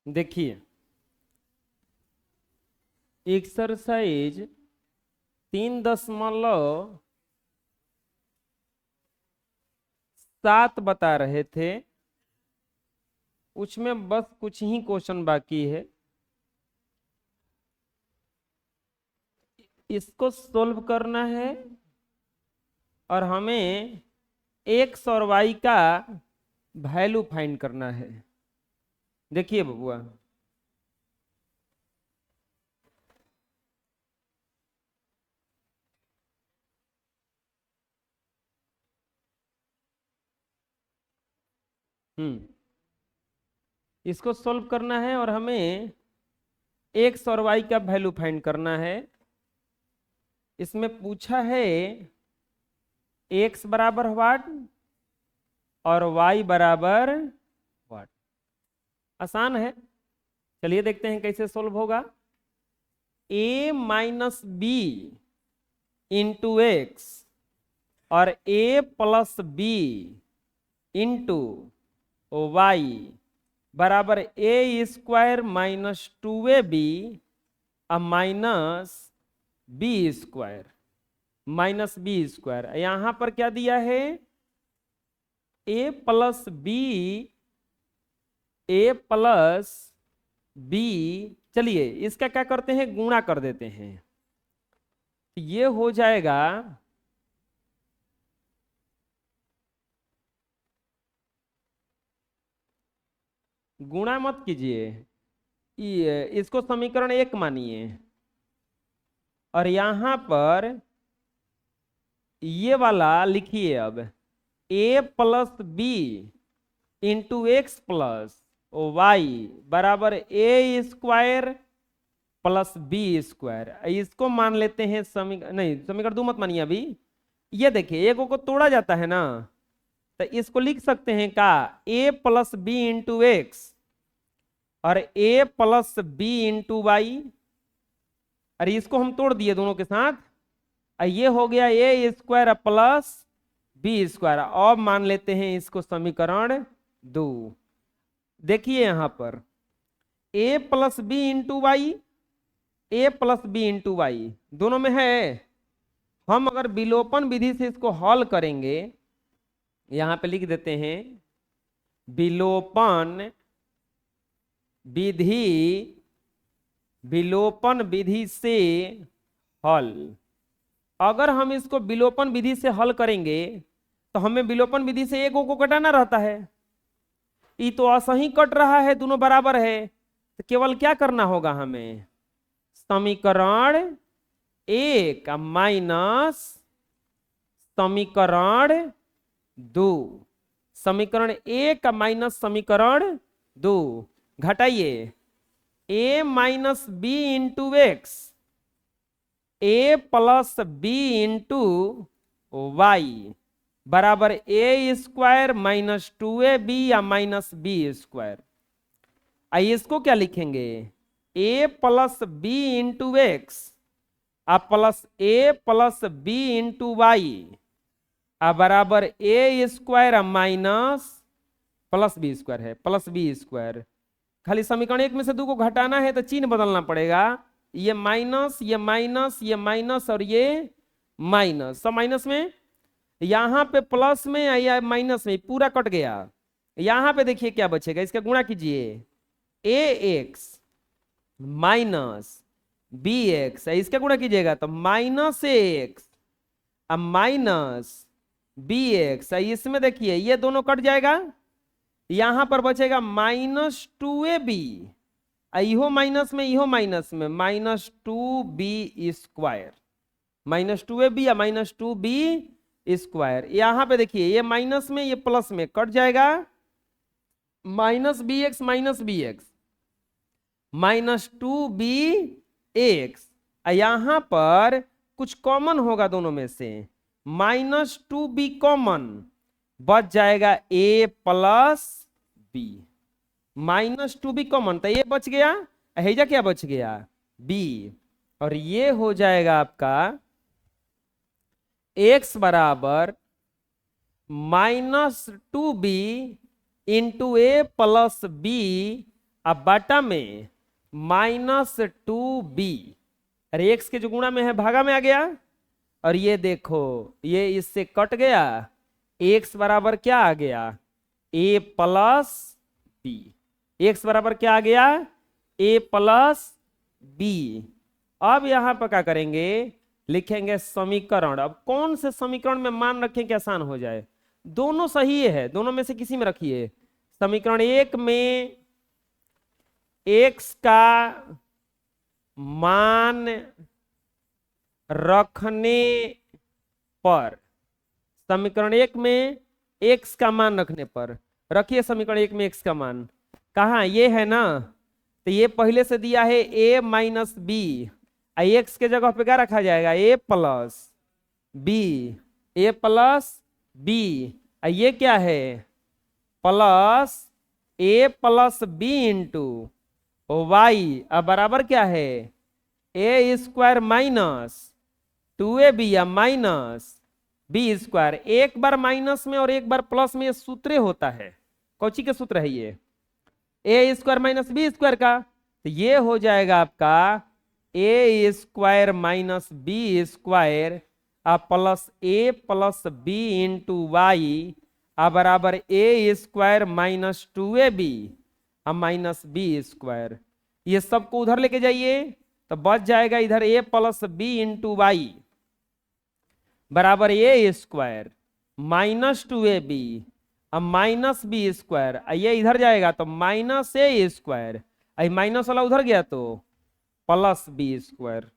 देखिए एक्सरसाइज 3.7 बता रहे थे, उसमें बस कुछ ही क्वेश्चन बाकी है। इसको सोल्व करना है और हमें एक्स और वाई का वैल्यू फाइंड करना है। देखिए बबुआ, इसको सोल्व करना है और हमें एक्स और वाई का वैल्यू फाइंड करना है। इसमें पूछा है एक्स बराबर व्हाट और वाई बराबर व्हाट। आसान है, चलिए देखते हैं कैसे सोल्व होगा। a minus B into x और a plus B into Y बराबर ए square minus 2ab minus B square minus B square. यहां पर क्या दिया है? A plus B. चलिए इसका क्या करते हैं, गुणा कर देते हैं। ये हो जाएगा गुणा मत कीजिए, इसको समीकरण 1 मानिए और यहां पर ये वाला लिखिए। अब a plus B into x plus y बराबर ए स्क्वायर प्लस बी स्क्वायर। इसको मान लेते हैं नहीं, समीकरण 2 मत मानिए अभी। ये देखिए एक को तोड़ा जाता है ना, तो इसको लिख सकते हैं का a plus B into x और a plus B into y. अरे इसको हम तोड़ दिए दोनों के साथ, ये हो गया ए स्क्वायर प्लस बी स्क्वायर। अब मान लेते हैं इसको समीकरण 2। देखिए यहां पर a plus B into y, a plus B into y दोनों में है। हम अगर विलोपन विधि से इसको हल करेंगे, यहां पे लिख देते हैं विलोपन विधि, विलोपन विधि से हल। अगर हम इसको विलोपन विधि से हल करेंगे तो हमें विलोपन विधि से एक को घटाना रहता है। ये तो असही कट रहा है, दोनों बराबर है, तो केवल क्या करना होगा हमें, समीकरण 1 माइनस समीकरण 2। समीकरण 1 माइनस समीकरण 2 घटाइए। a minus B into x, a plus B into Y बराबर ए स्क्वायर माइनस 2ab या माइनस बी स्क्वायर। आइए इसको क्या लिखेंगे, a plus B into x plus A plus B into Y बराबर ए square minus plus B square है, plus B square. खाली समीकरण 1 में से 2 को घटाना है तो चिन्ह बदलना पड़ेगा। ये माइनस, ये माइनस, ये माइनस और ये माइनस, सब माइनस में। यहां पे प्लस में या माइनस में पूरा कट गया। यहां पे देखिए क्या बचेगा, इसका गुणा कीजिए। ए एक्स माइनस बी एक्स, इसका गुणा कीजिएगा तो माइनस ए एक्स माइनस बी एक्स। इसमें देखिए ये दोनों कट जाएगा, यहां पर बचेगा माइनस 2ab, इहो माइनस में इहो माइनस में minus 2b square, minus 2ab या माइनस 2b स्क्वायर। यहां पे देखिए ये माइनस में ये प्लस में कट जाएगा, minus b x minus b x minus 2b x. यहां पर कुछ कॉमन होगा दोनों में से, माइनस 2b कॉमन, बच जाएगा a plus b. Minus 2b common तो ये बच गया, हेजा क्या बच गया, b। और ये हो जाएगा आपका x बराबर माइनस 2b इंटू ए प्लस बी अब बाटा में -2b, अरे x के जो गुणा में है भागा में आ गया, और ये देखो ये इससे कट गया, x बराबर क्या आ गया, a प्लस बी। x बराबर क्या आ गया, a प्लस बी। अब यहां पर क्या करेंगे, लिखेंगे समीकरण। अब कौन से समीकरण में मान रखें कि आसान हो जाए, दोनों सही है, दोनों में से किसी में रखिए। समीकरण 1 में x का मान रखने पर, समीकरण 1 में x का मान रखने पर, रखिए समीकरण 1 में x का मान कहाँ, ये है ना, तो ये पहले से दिया है a माइनस बी, x के जगह पे क्या रखा जाएगा, a plus b, a plus b, ये क्या है plus a plus B into y, अब बराबर क्या है a स्क्वायर माइनस 2ab या माइनस बी स्क्वायर। एक बार माइनस में और एक बार प्लस में सूत्र होता है, कौची के सूत्र है ये, a square minus B square का, तो ये हो जाएगा आपका a square minus B square plus a plus B into Y बराबर a square minus 2ab minus B square. ये सबको उधर लेके जाइए तो बच जाएगा इधर a plus B into Y बराबर a square minus 2ab minus B square, ये इधर जाएगा तो माइनस a स्क्वायर, माइनस वाला उधर गया तो प्लस बी स्क्वायर।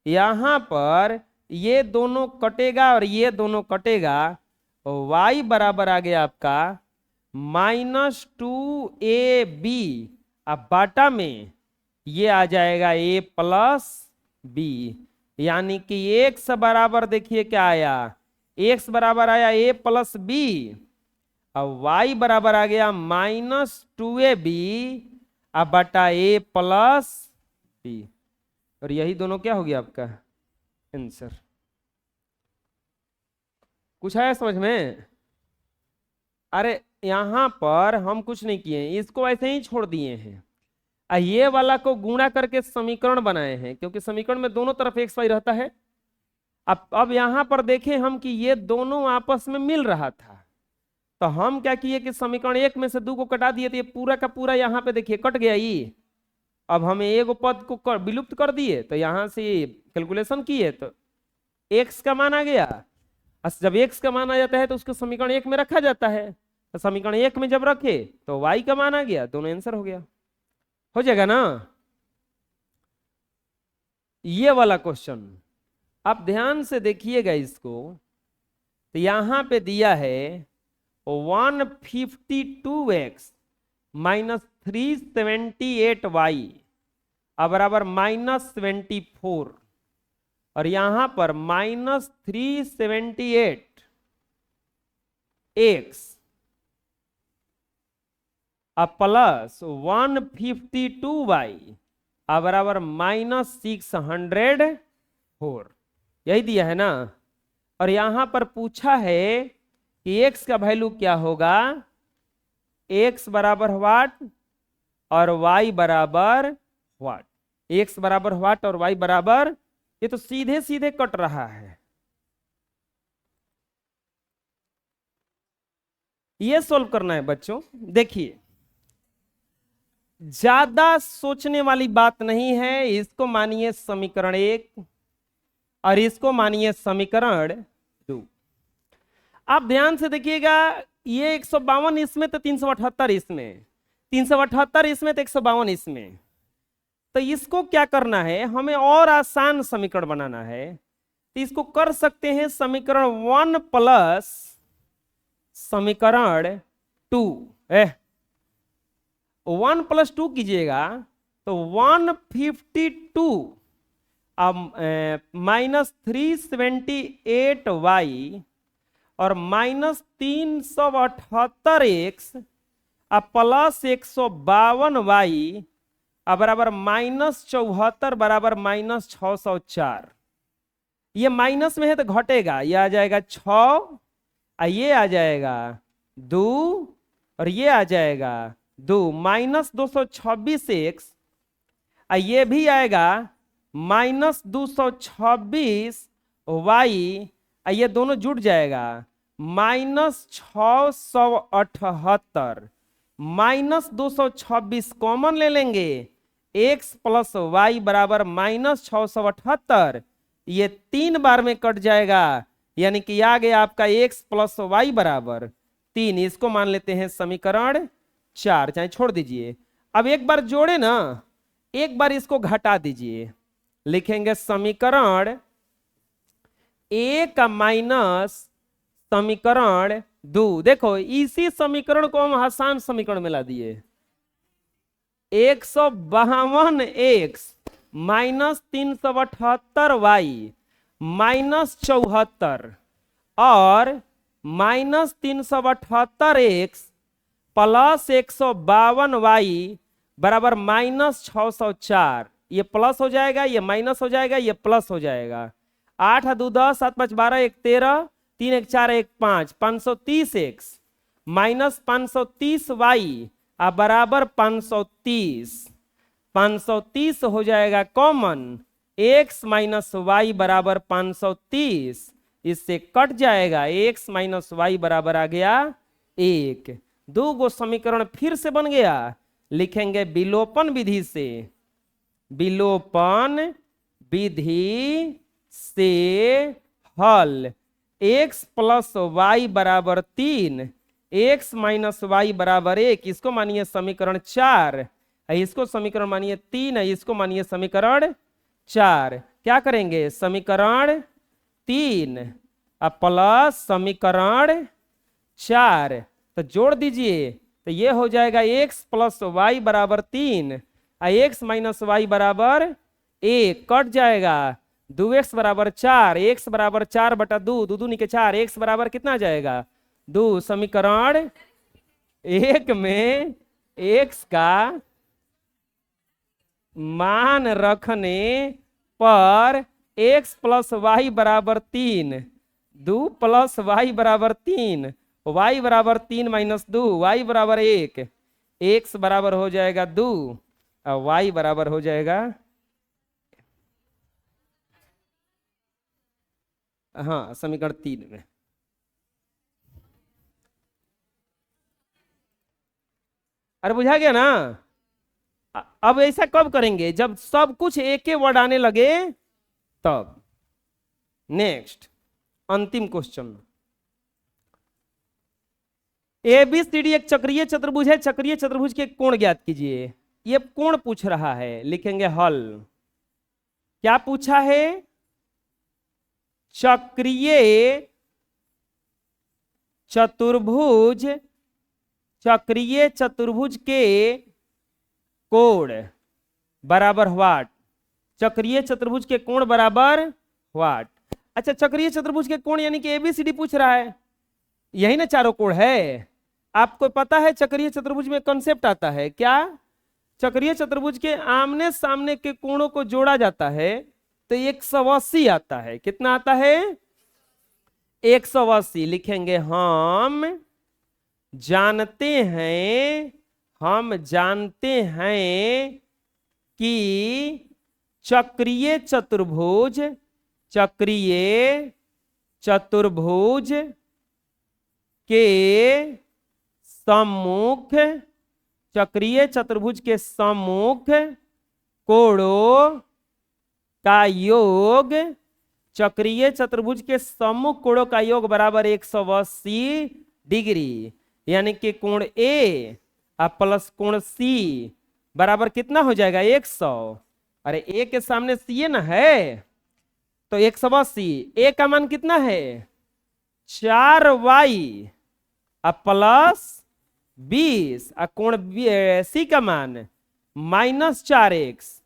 यहां पर ये दोनों कटेगा और ये दोनों कटेगा, y बराबर आ गया आपका -2ab, अब बाटा में ये आ जाएगा a प्लस बी, यानी कि x बराबर देखिए क्या आया, x बराबर आया a प्लस बी, अब y बराबर आ गया -2ab बटा a प्लस बी, और यही दोनों क्या हो गया आपका आंसर। कुछ आया समझ में? अरे यहां पर हम कुछ नहीं किए, इसको ऐसे ही छोड़ दिए हैं, ये वाला को गुणा करके समीकरण बनाए हैं, क्योंकि समीकरण में दोनों तरफ एक्स वाई रहता है। अब यहां पर देखें हम कि ये दोनों आपस में मिल रहा था, तो हम क्या किए कि समीकरण 1 में से 2 को कटा दिए, तो ये पूरा का पूरा यहाँ पे देखिए कट गया ये। अब हमें एक पद को विलुप्त कर दिए, तो यहां से कैलकुलेशन किए तो x का मान आ गया। जब x का मान आ जाता है तो उसको समीकरण 1 में रखा जाता है, तो समीकरण 1 में जब रखे तो y का मान आ गया, दोनों आंसर हो गया, हो जाएगा ना। ये वाला क्वेश्चन आप ध्यान से देखिएगा इसको, तो यहां पे दिया है 152x माइनस 378y बराबर -24, और यहां पर -378x प्लस 152y बराबर -604, यही दिया है ना। और यहां पर पूछा है कि x का वैल्यू क्या होगा, x बराबर व्हाट और y बराबर व्हाट, x बराबर व्हाट और y बराबर, ये तो सीधे सीधे कट रहा है। ये सोल्व करना है बच्चों। देखिए ज्यादा सोचने वाली बात नहीं है, इसको मानिए समीकरण 1 और इसको मानिए समीकरण 2। आप ध्यान से देखिएगा, ये 152 इसमें तो 378 इसमें, 378 इसमें तो 152 इसमें, तो इसको क्या करना है, हमें और आसान समीकरण बनाना है। तो इसको कर सकते हैं समीकरण 1 प्लस समीकरण 2, 1 + 2 कीजिएगा तो 152 अब -378y और -378x प्लस 152y बराबर -74 बराबर -604। ये माइनस में है तो घटेगा, ये आ जाएगा 6, ये आ जाएगा 2 और ये आ जाएगा 2 माइनस 226x, ये भी आएगा माइनस 226y, ये दोनों जुड़ जाएगा माइनस 678, माइनस 226 कॉमन ले लेंगे, x प्लस वाई बराबर माइनस 678, ये 3 बार में कट जाएगा, यानी कि आ गया आपका x प्लस वाई बराबर 3। इसको मान लेते हैं समीकरण 4, चाहे छोड़ दीजिए। अब एक बार जोड़े ना, एक बार इसको घटा दीजिए, लिखेंगे समीकरण 1 माइनस समीकरण 2। देखो इसी समीकरण को हम आसान समीकरण में ला दिए, 152x माइनस 378y माइनस 74 और माइनस 378x प्लस 152y बराबर माइनस 604। ये प्लस हो जाएगा, ये माइनस हो जाएगा, ये प्लस हो जाएगा। 8 2 10, 7 5 12, 1 13, 3 1 4, 1 5, 530x माइनस 530y बराबर 530। 530 हो जाएगा कॉमन, x माइनस वाई बराबर 530, इससे कट जाएगा, x माइनस वाई बराबर आ गया 1। 2 गो समीकरण फिर से बन गया, लिखेंगे विलोपन विधि से, विलोपन विधि से हल, x प्लस वाई बराबर 3, x माइनस वाई बराबर 1, इसको मानिए समीकरण 4, इसको समीकरण मानिए 3, इसको मानिए समीकरण 4। क्या करेंगे, समीकरण 3 प्लस समीकरण 4, तो जोड़ दीजिए, तो ये हो जाएगा x प्लस वाई बराबर 3, x माइनस वाई बराबर 1, कट जाएगा, 2x बराबर 4, x बराबर 4 बटा 2, 2 2 के 4, x बराबर कितना आ जाएगा 2। समीकरण 1 में x का मान रखने पर x प्लस वाई बराबर 3, 2 प्लस वाई बराबर 3, y बराबर 3 माइनस 2, y बराबर 1, x बराबर हो जाएगा 2 और y बराबर हो जाएगा, हाँ समीकरण 3 में। अरे बुझा गया ना। अब ऐसा कब करेंगे, जब सब कुछ एक ही वर्ड आने लगे तब। नेक्स्ट अंतिम क्वेश्चन, ABCD एक चक्रीय चतुर्भुज है, चक्रीय चतुर्भुज के कोण ज्ञात कीजिए। ये कोण पूछ रहा है, लिखेंगे हल। क्या पूछा है, चक्रीय चतुर्भुज, चक्रीय चतुर्भुज के कोण बराबर व्हाट, चक्रीय चतुर्भुज के कोण बराबर व्हाट। अच्छा चक्रीय चतुर्भुज के कोण यानी कि ABCD पूछ रहा है, यही ना चारों कोण है। आपको पता है चक्रीय चतुर्भुज में कॉन्सेप्ट आता है क्या, चक्रीय चतुर्भुज के आमने सामने के कोणों को जोड़ा जाता है तो 180 आता है। कितना आता है, 180। लिखेंगे हम जानते हैं, हम जानते हैं कि चक्रीय चतुर्भुज, चक्रीय चतुर्भुज के सम्मुख, चक्रीय चतुर्भुज के सम्मुख कोणों का योग, चक्रीय चतुर्भुज के सम्मुख कोणों का योग बराबर 180 डिग्री, यानी कि कोण A प्लस कोण C बराबर कितना हो जाएगा 100। अरे A के सामने C ना है तो 180, A का मान कितना है 4y प्लस 20, कोण C का मान माइनस 4x,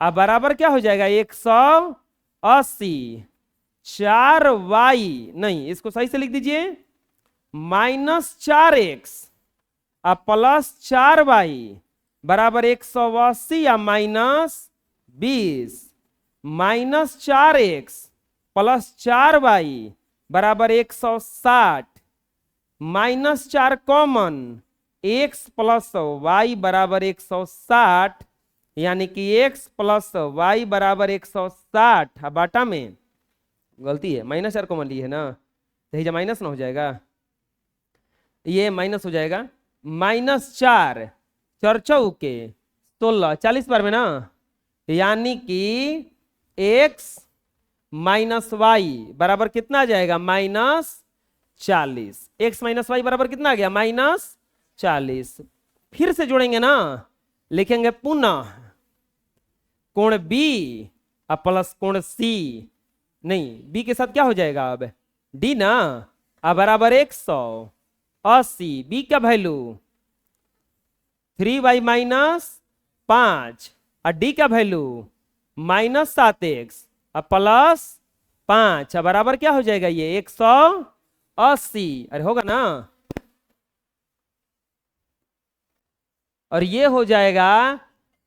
अब बराबर क्या हो जाएगा 180। 4y नहीं, इसको सही से लिख दीजिए, माइनस 4x प्लस 4y बराबर 180 या minus 20, minus 4x plus 4y बराबर 160, minus 4 common, x plus y बराबर 160, यानी कि x प्लस वाई बराबर 160 बाटा में, गलती है माइनस 4 कॉमन ली है ना, तो ये माइनस ना हो जाएगा, ये माइनस हो जाएगा, -4 4 चौके 16 40 बार में ना, यानी कि x माइनस वाई बराबर कितना आ जाएगा, -40। x माइनस वाई बराबर कितना आ गया, -40। फिर से जोड़ेंगे ना, लिखेंगे पुनः कोण B प्लस कोण C, नहीं B के साथ क्या हो जाएगा अब D ना, अब बराबर 180। B का वैल्यू 3y माइनस 5 और D का वैल्यू -7x प्लस 5 बराबर क्या हो जाएगा, ये 180। अरे होगा ना, और ये हो जाएगा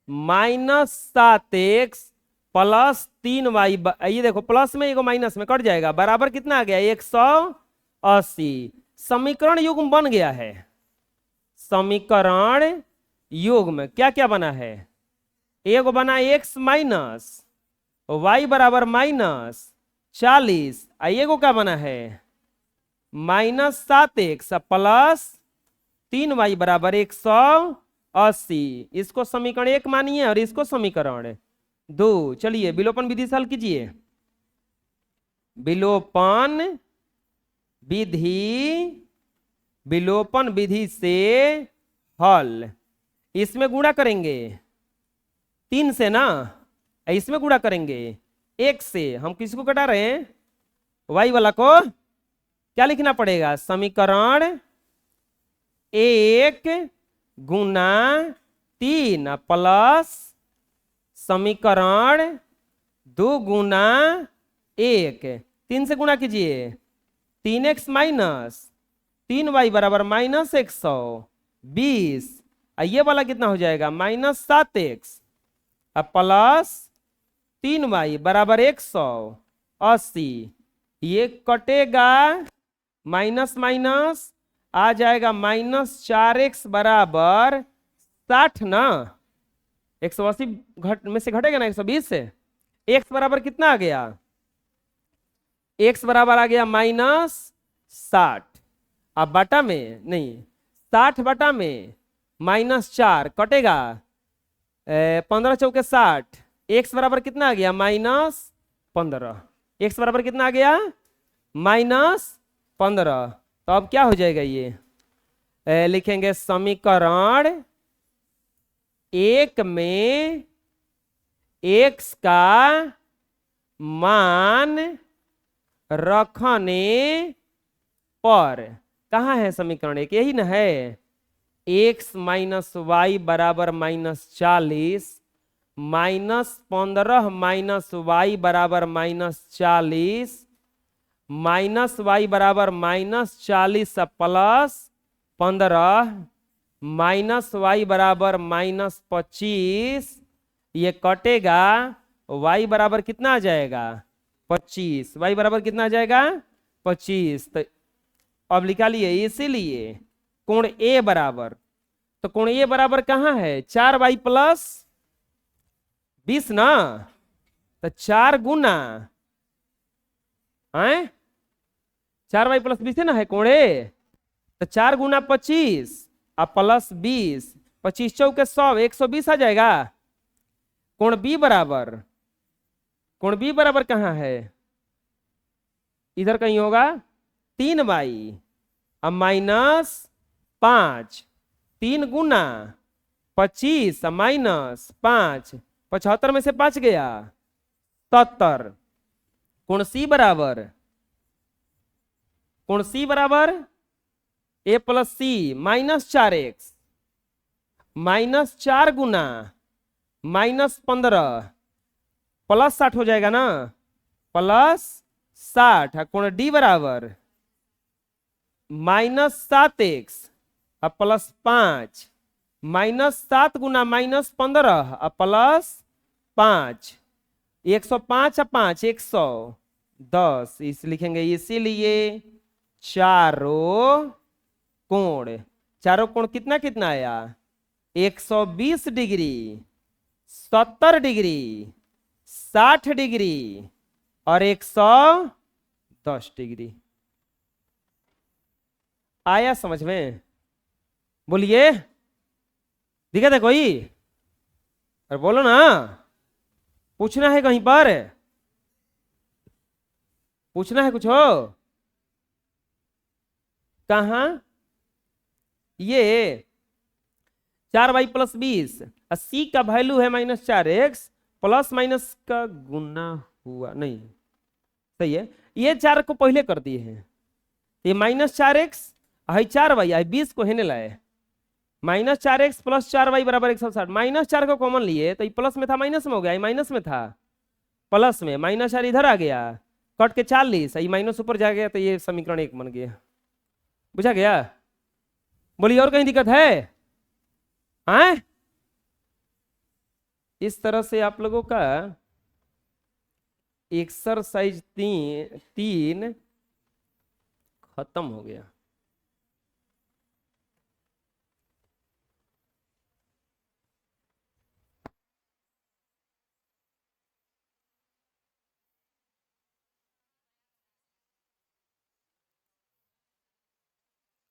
-7x प्लस 3y, ये देखो प्लस में एगो माइनस में कट जाएगा, बराबर कितना आ गया, 180। समीकरण युग्म बन गया है। समीकरण युग्म क्या क्या बना है, एगो बना x माइनस वाई बराबर -40, एगो क्या बना है -7x प्लस 3y बराबर 180। इसको समीकरण 1 मानिए और इसको समीकरण 2। चलिए विलोपन विधि से हल कीजिए। विलोपन विधि, विलोपन विधि से हल, इसमें गुणा करेंगे 3 से ना, इसमें गुणा करेंगे 1 से। हम किसको घटा रहे हैं, y वाला को। क्या लिखना पड़ेगा, समीकरण 1 गुना 3 प्लस समीकरण 2 गुना 1। 3 से गुणा कीजिए, 3x माइनस 3y बराबर -120। ये वाला कितना हो जाएगा, -7x प्लस 3y बराबर 180। ये कटेगा, माइनस माइनस आ जाएगा, -4x बराबर 60 ना, 180 में से घटेगा ना 120 से। x बराबर कितना आ गया, x बराबर आ गया -60। अब बटा में नहीं, 60 बटा में -4 कटेगा, 15 चौके 60, x बराबर कितना आ गया, -15। x बराबर कितना आ गया, -15। तो अब क्या हो जाएगा, ये लिखेंगे समीकरण 1 में x का मान रखने पर, कहाँ है समीकरण 1, यही ना है, x माइनस वाई बराबर -40, -15 माइनस वाई बराबर -40, माइनस वाई बराबर -40 प्लस 15, माइनस वाई बराबर -25। ये कटेगा, y बराबर कितना आ जाएगा, 25। y बराबर कितना आ जाएगा, 25। तो अब निकालिए, इसीलिए कोण A बराबर, तो कोण A बराबर कहाँ है, 4y प्लस 20 ना, तो 4 गुना 4y प्लस 20 है ना, है कोण A, तो 4 गुना 25 प्लस 20, 25 चौके 100, 120 आ जाएगा। कोण B बराबर, कोण B बराबर कहाँ है, इधर कहीं होगा, 3y -5, 3 गुना 25 -5, 75 में से 5 गया 70। कोण C बराबर, कोण C बराबर A plus C -4x, -4 Guna -15 plus 60 हो जाएगा ना, प्लस 60। कोण D बराबर -7x प्लस 5, -7 गुना -15 प्लस 5, 105 5 110। इस लिखेंगे, इसीलिए चारों कोण चारों कोण कितना कितना आया, 120 डिग्री, 70 डिग्री, 60 डिग्री और 110 डिग्री। आया समझ में? बोलिए, दिक्कत है कोई? और बोलो ना, पूछना है कहीं पर, पूछना है कुछ हो? कहा ये 4y+20, सी का वैल्यू है -4x, प्लस माइनस का गुना हुआ, नहीं सही है, ये 4 को पहले कर दिए हैं, ये -4x है 4y है 20 को हेने लाए, -4x + 4y = 160, -4 को कॉमन लिए तो ये प्लस में था माइनस में हो गया, ये माइनस में था प्लस में, -4 इधर आ गया, कट के 40, ये माइनस ऊपर जा गया तो ये समीकरण 1 बन गया। बुझा गया? बोलिए और कहीं दिक्कत है? आए? इस तरह से आप लोगों का एक्सरसाइज 3 खत्म हो गया।